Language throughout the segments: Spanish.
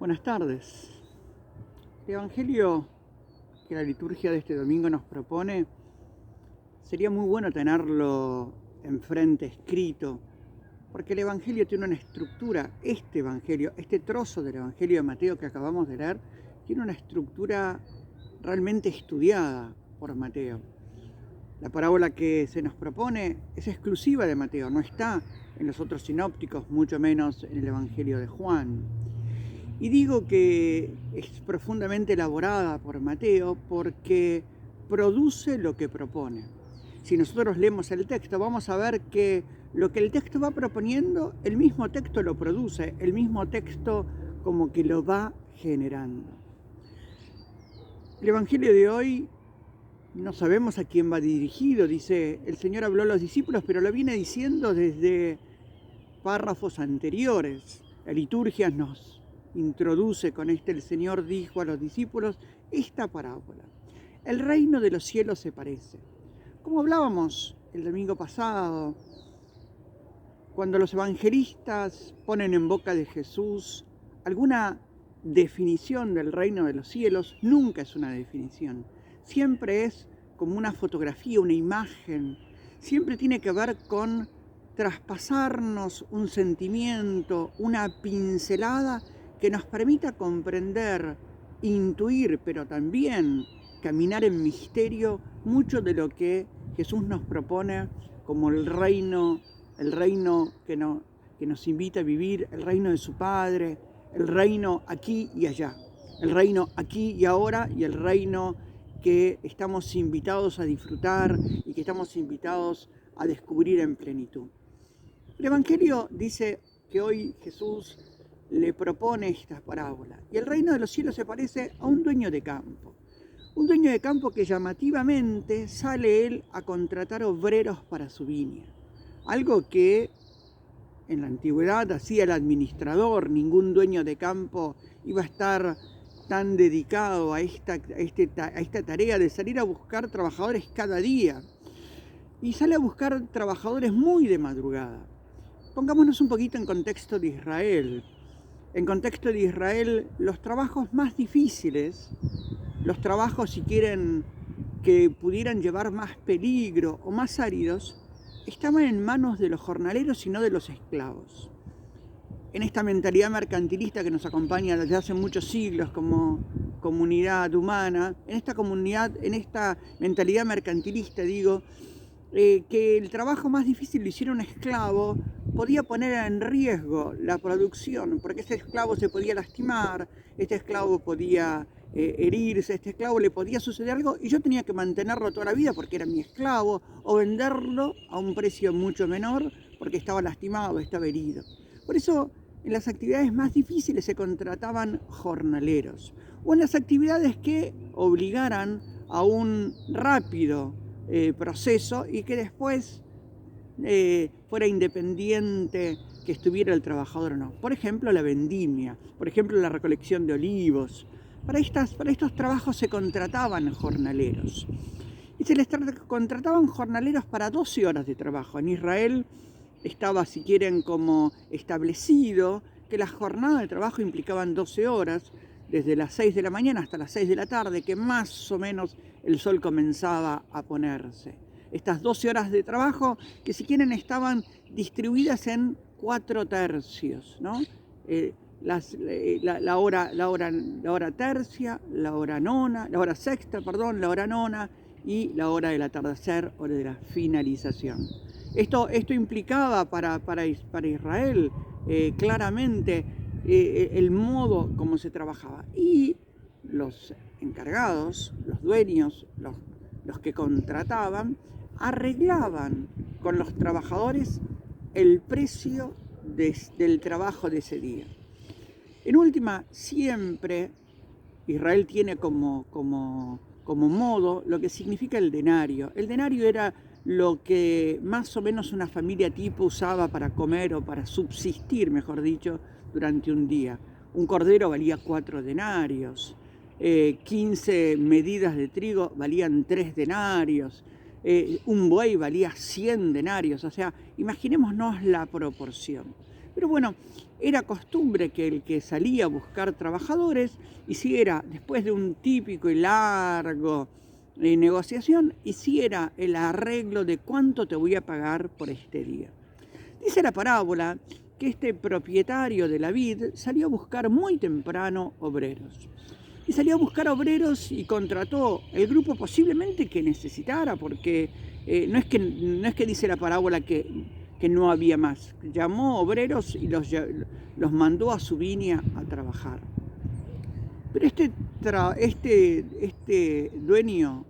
Buenas tardes. El Evangelio que la liturgia de este domingo nos propone, sería muy bueno tenerlo enfrente escrito, porque el Evangelio tiene una estructura. Este Evangelio, este trozo del Evangelio de Mateo que acabamos de leer, tiene una estructura realmente estudiada por Mateo. La parábola que se nos propone es exclusiva de Mateo, no está en los otros sinópticos, mucho menos en el Evangelio de Juan. Y digo que es profundamente elaborada por Mateo porque produce lo que propone. Si nosotros leemos el texto, vamos a ver que lo que el texto va proponiendo, el mismo texto lo produce, el mismo texto como que lo va generando. El Evangelio de hoy no sabemos a quién va dirigido, dice, el Señor habló a los discípulos, pero lo viene diciendo desde párrafos anteriores. La liturgia nos introduce con el Señor dijo a los discípulos esta parábola. El reino de los cielos se parece. Como hablábamos el domingo pasado, cuando los evangelistas ponen en boca de Jesús alguna definición del reino de los cielos, nunca es una definición. Siempre es como una fotografía, una imagen. Siempre tiene que ver con traspasarnos un sentimiento, una pincelada que nos permita comprender, intuir, pero también caminar en misterio mucho de lo que Jesús nos propone como el reino que nos invita a vivir, el reino de su Padre, el reino aquí y allá, el reino aquí y ahora y el reino que estamos invitados a disfrutar y que estamos invitados a descubrir en plenitud. El Evangelio dice que hoy Jesús le propone esta parábola. Y el reino de los cielos se parece a un dueño de campo. Un dueño de campo que llamativamente sale él a contratar obreros para su viña. Algo que en la antigüedad hacía el administrador. Ningún dueño de campo iba a estar tan dedicado a esta tarea de salir a buscar trabajadores cada día. Y sale a buscar trabajadores muy de madrugada. Pongámonos un poquito en contexto de Israel. En contexto de Israel, los trabajos más difíciles, los trabajos, si quieren, que pudieran llevar más peligro o más áridos, estaban en manos de los jornaleros y no de los esclavos. En esta mentalidad mercantilista que nos acompaña desde hace muchos siglos como comunidad humana, en esta mentalidad mercantilista, digo, que el trabajo más difícil lo hiciera un esclavo, podía poner en riesgo la producción, porque este esclavo se podía lastimar, este esclavo podía herirse, este esclavo le podía suceder algo y yo tenía que mantenerlo toda la vida porque era mi esclavo, o venderlo a un precio mucho menor porque estaba lastimado, estaba herido. Por eso en las actividades más difíciles se contrataban jornaleros, o en las actividades que obligaran a un rápido proceso y que después fuera independiente que estuviera el trabajador o no. Por ejemplo, la vendimia, por ejemplo, la recolección de olivos. Para estos trabajos se contrataban jornaleros. Y se les contrataban jornaleros para 12 horas de trabajo. En Israel estaba, si quieren, como establecido que las jornadas de trabajo implicaban 12 horas, desde las 6 de la mañana hasta las 6 de la tarde, que más o menos el sol comenzaba a ponerse. Estas 12 horas de trabajo que, si quieren, estaban distribuidas en 4 tercios, ¿no? La hora tercia, la hora sexta, la hora nona y la hora del atardecer, hora de la finalización. Esto implicaba para Israel claramente el modo como se trabajaba. Y los encargados, los dueños, los que contrataban, arreglaban con los trabajadores el precio del trabajo de ese día. En última, siempre Israel tiene como modo lo que significa el denario. El denario era lo que más o menos una familia tipo usaba para comer o para subsistir, mejor dicho, durante un día. Un cordero valía 4 denarios, 15 medidas de trigo valían 3 denarios, un buey valía 100 denarios, o sea, imaginémonos la proporción. Pero bueno, era costumbre que el que salía a buscar trabajadores hiciera, después de un típico y largo negociación, hiciera el arreglo de cuánto te voy a pagar por este día. Dice la parábola que este propietario de la vid salió a buscar muy temprano obreros. Y salió a buscar obreros y contrató el grupo posiblemente que necesitara, porque no es que dice la parábola que no había más. Llamó obreros y los mandó a su viña a trabajar. Pero este dueño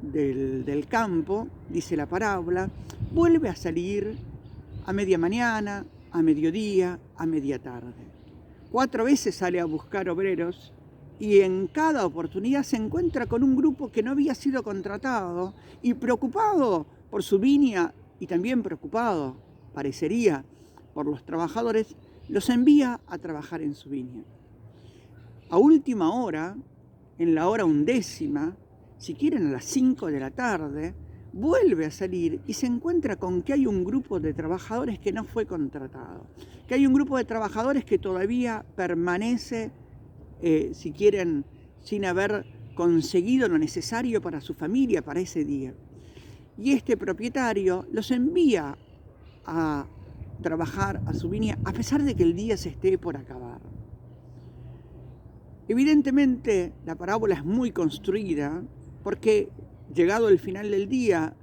del campo, dice la parábola, vuelve a salir a media mañana, a mediodía, a media tarde. 4 veces sale a buscar obreros y en cada oportunidad se encuentra con un grupo que no había sido contratado y preocupado por su viña y también preocupado, parecería, por los trabajadores, los envía a trabajar en su viña. A última hora, en la hora 11, si quieren a las 5 de la tarde, vuelve a salir y se encuentra con que hay un grupo de trabajadores que no fue contratado, que hay un grupo de trabajadores que todavía permanece, si quieren, sin haber conseguido lo necesario para su familia, para ese día. Y este propietario los envía a trabajar a su viña a pesar de que el día se esté por acabar. Evidentemente la parábola es muy construida porque llegado el final del día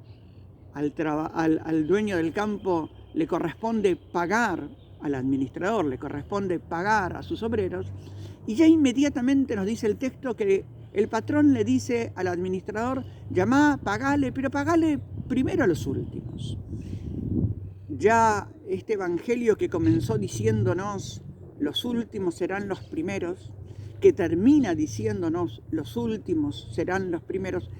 al dueño del campo le corresponde pagar, al administrador le corresponde pagar a sus obreros, y ya inmediatamente nos dice el texto que el patrón le dice al administrador: llamá, pagale, pero pagale primero a los últimos. Ya este evangelio que comenzó diciéndonos los últimos serán los primeros, que termina diciéndonos los últimos serán los primeros,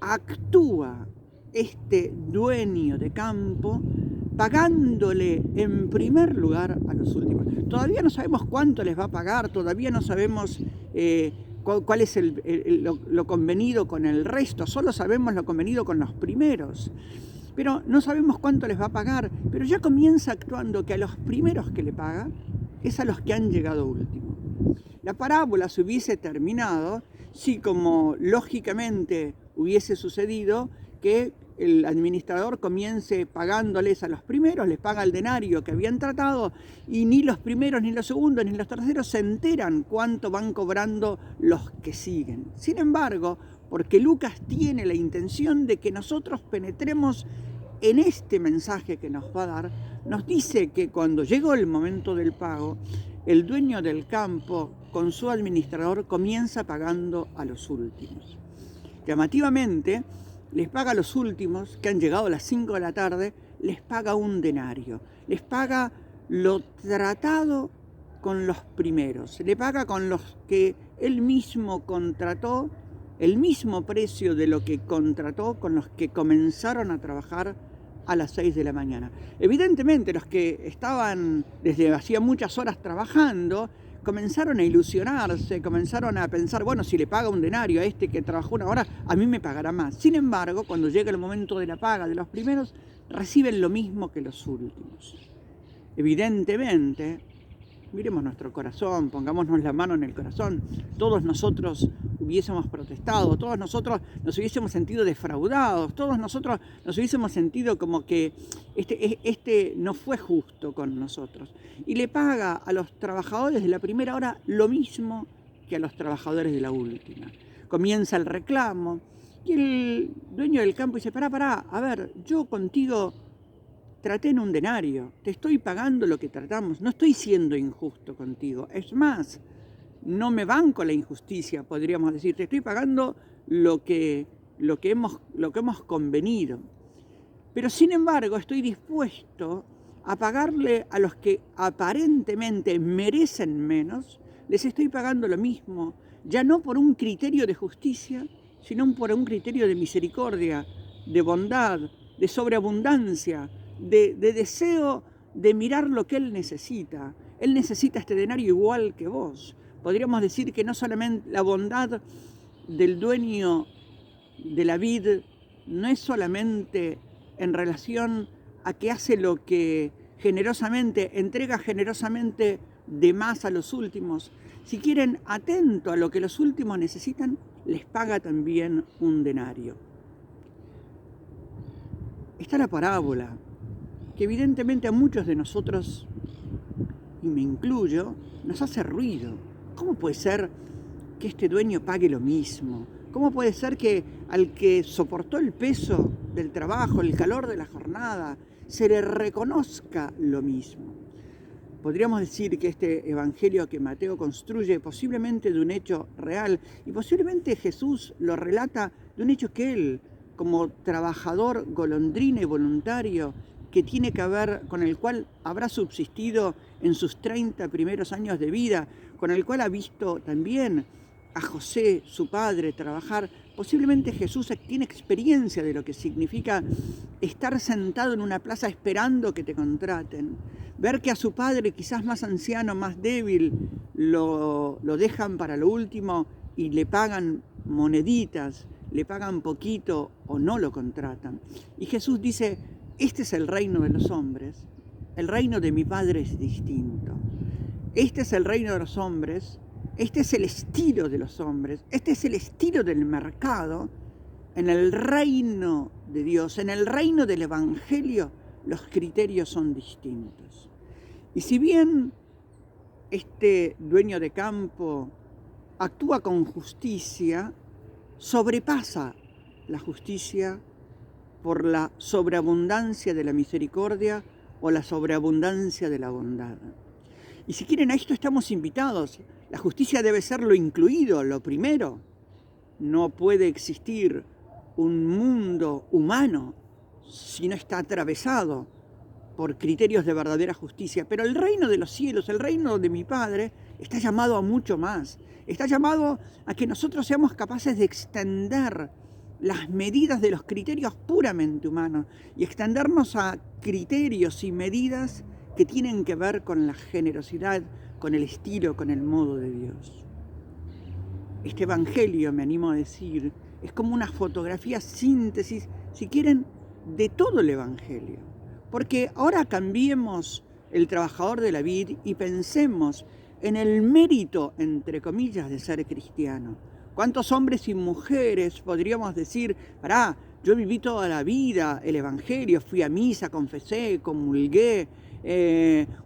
actúa este dueño de campo pagándole en primer lugar a los últimos. Todavía no sabemos cuánto les va a pagar, todavía no sabemos cuál es lo convenido con el resto, solo sabemos lo convenido con los primeros. Pero no sabemos cuánto les va a pagar, pero ya comienza actuando que a los primeros que le paga es a los que han llegado último. La parábola se hubiese terminado si, como lógicamente hubiese sucedido, que el administrador comience pagándoles a los primeros, les paga el denario que habían tratado, y ni los primeros, ni los segundos, ni los terceros se enteran cuánto van cobrando los que siguen. Sin embargo, porque Lucas tiene la intención de que nosotros penetremos en este mensaje que nos va a dar, nos dice que cuando llegó el momento del pago, el dueño del campo con su administrador comienza pagando a los últimos. Llamativamente, les paga a los últimos, que han llegado a las 5 de la tarde, les paga un denario, les paga lo tratado con los primeros, le paga con los que él mismo contrató, el mismo precio de lo que contrató con los que comenzaron a trabajar a las 6 de la mañana. Evidentemente los que estaban desde hacía muchas horas trabajando comenzaron a ilusionarse, comenzaron a pensar, bueno, si le paga un denario a este que trabajó 1 hora, a mí me pagará más. Sin embargo, cuando llega el momento de la paga de los primeros, reciben lo mismo que los últimos. Evidentemente, miremos nuestro corazón, pongámonos la mano en el corazón, todos nosotros hubiésemos protestado, todos nosotros nos hubiésemos sentido defraudados, todos nosotros nos hubiésemos sentido como que este no fue justo con nosotros. Y le paga a los trabajadores de la primera hora lo mismo que a los trabajadores de la última. Comienza el reclamo y el dueño del campo dice: pará, a ver, yo contigo traté en un denario, te estoy pagando lo que tratamos, no estoy siendo injusto contigo. Es más, no me banco la injusticia, podríamos decir, te estoy pagando lo que hemos convenido. Pero sin embargo, estoy dispuesto a pagarle a los que aparentemente merecen menos, les estoy pagando lo mismo, ya no por un criterio de justicia, sino por un criterio de misericordia, de bondad, de sobreabundancia, de deseo de mirar lo que él necesita. Él necesita este denario igual que vos. Podríamos decir que no solamente la bondad del dueño de la vid no es solamente en relación a que hace lo que generosamente, entrega generosamente de más a los últimos, si quieren, atento a lo que los últimos necesitan, les paga también un denario. Está la parábola, que evidentemente a muchos de nosotros, y me incluyo, nos hace ruido. ¿Cómo puede ser que este dueño pague lo mismo? ¿Cómo puede ser que al que soportó el peso del trabajo, el calor de la jornada, se le reconozca lo mismo? Podríamos decir que este evangelio que Mateo construye posiblemente de un hecho real, y posiblemente Jesús lo relata de un hecho que él, como trabajador golondrina y voluntario, que tiene que ver, con el cual habrá subsistido en sus 30 primeros años de vida, con el cual ha visto también a José, su padre, trabajar. Posiblemente Jesús tiene experiencia de lo que significa estar sentado en una plaza esperando que te contraten. Ver que a su padre, quizás más anciano, más débil, lo dejan para lo último y le pagan moneditas, le pagan poquito o no lo contratan. Y Jesús dice, este es el reino de los hombres, el reino de mi Padre es distinto. Este es el reino de los hombres, este es el estilo de los hombres, este es el estilo del mercado. En el reino de Dios, en el reino del Evangelio, los criterios son distintos. Y si bien este dueño de campo actúa con justicia, sobrepasa la justicia por la sobreabundancia de la misericordia o la sobreabundancia de la bondad. Y si quieren, a esto estamos invitados. La justicia debe ser lo incluido, lo primero. No puede existir un mundo humano si no está atravesado por criterios de verdadera justicia. Pero el reino de los cielos, el reino de mi Padre, está llamado a mucho más. Está llamado a que nosotros seamos capaces de extender las medidas de los criterios puramente humanos y extendernos a criterios y medidas que tienen que ver con la generosidad, con el estilo, con el modo de Dios. Este evangelio, me animo a decir, es como una fotografía síntesis, si quieren, de todo el evangelio. Porque ahora cambiemos el trabajador de la vid y pensemos en el mérito, entre comillas, de ser cristiano. ¿Cuántos hombres y mujeres podríamos decir, yo viví toda la vida el evangelio, fui a misa, confesé, comulgué,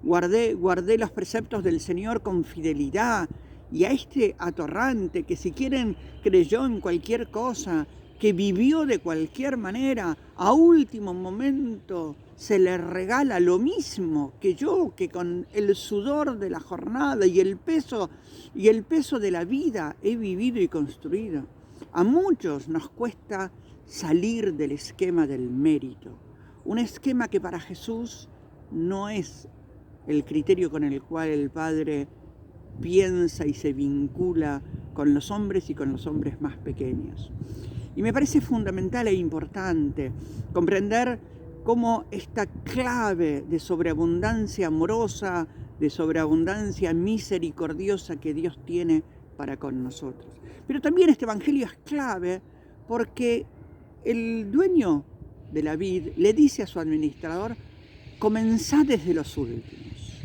guardé los preceptos del Señor con fidelidad, y a este atorrante que, si quieren, creyó en cualquier cosa, que vivió de cualquier manera, a último momento se le regala lo mismo que yo, que con el sudor de la jornada y el peso de la vida he vivido y construido? A muchos nos cuesta salir del esquema del mérito, un esquema que para Jesús no es el criterio con el cual el Padre piensa y se vincula con los hombres y con los hombres más pequeños. Y me parece fundamental e importante comprender cómo esta clave de sobreabundancia amorosa, de sobreabundancia misericordiosa que Dios tiene para con nosotros. Pero también este evangelio es clave porque el dueño de la vid le dice a su administrador, comenzá desde los últimos.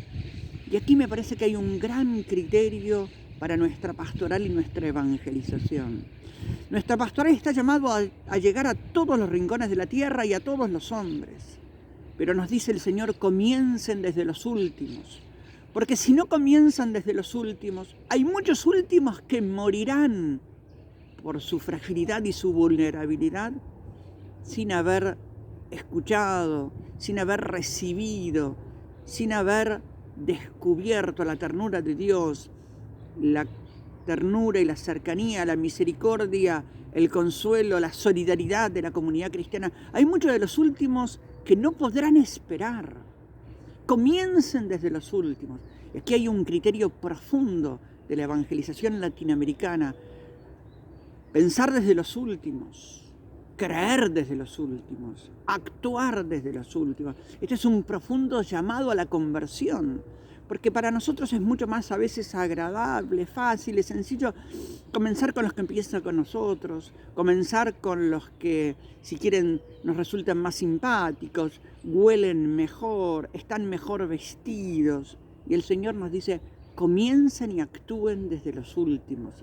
Y aquí me parece que hay un gran criterio para nuestra pastoral y nuestra evangelización. Nuestra pastoral está llamado a llegar a todos los rincones de la tierra y a todos los hombres. Pero nos dice el Señor, comiencen desde los últimos. Porque si no comienzan desde los últimos, hay muchos últimos que morirán por su fragilidad y su vulnerabilidad sin haber escuchado, sin haber recibido, sin haber descubierto la ternura de Dios, la ternura y la cercanía, la misericordia, el consuelo, la solidaridad de la comunidad cristiana. Hay muchos de los últimos que no podrán esperar. Comiencen desde los últimos. Y aquí hay un criterio profundo de la evangelización latinoamericana. Pensar desde los últimos, creer desde los últimos, actuar desde los últimos. Este es un profundo llamado a la conversión, porque para nosotros es mucho más a veces agradable, fácil y sencillo comenzar con los que empiezan con nosotros, comenzar con los que, si quieren, nos resultan más simpáticos, huelen mejor, están mejor vestidos. Y el Señor nos dice, comiencen y actúen desde los últimos,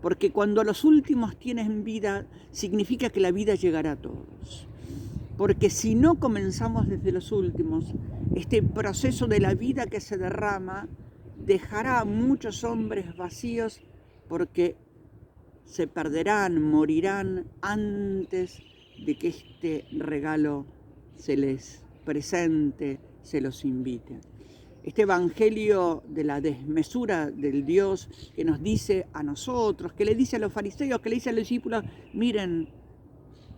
porque cuando los últimos tienen vida, significa que la vida llegará a todos. Porque si no comenzamos desde los últimos, este proceso de la vida que se derrama dejará a muchos hombres vacíos porque se perderán, morirán antes de que este regalo se les presente, se los invite. Este evangelio de la desmesura del Dios que nos dice a nosotros, que le dice a los fariseos, que le dice a los discípulos, miren,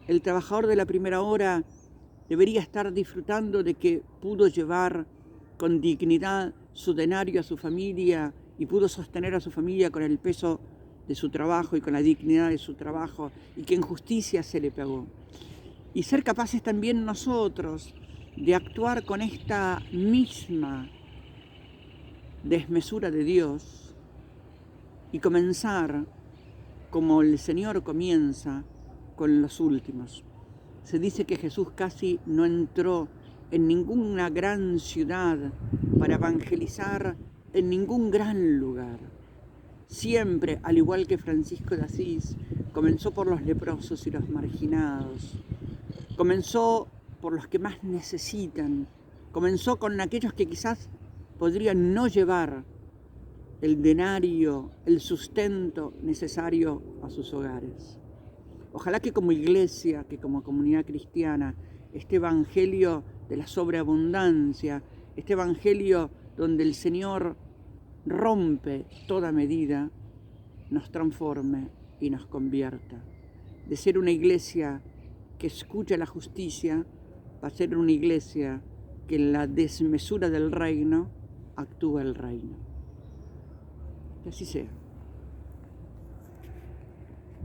el trabajador de la primera hora debería estar disfrutando de que pudo llevar con dignidad su denario a su familia y pudo sostener a su familia con el peso de su trabajo y con la dignidad de su trabajo, y que en justicia se le pagó. Y ser capaces también nosotros de actuar con esta misma desmesura de Dios y comenzar como el Señor comienza, con los últimos. Se dice que Jesús casi no entró en ninguna gran ciudad para evangelizar en ningún gran lugar. Siempre, al igual que Francisco de Asís, comenzó por los leprosos y los marginados. Comenzó por los que más necesitan. Comenzó con aquellos que quizás podrían no llevar el denario, el sustento necesario a sus hogares. Ojalá que como iglesia, que como comunidad cristiana, este evangelio de la sobreabundancia, este evangelio donde el Señor rompe toda medida, nos transforme y nos convierta. De ser una iglesia que escucha la justicia, va a ser una iglesia que en la desmesura del reino actúa el reino. Que así sea.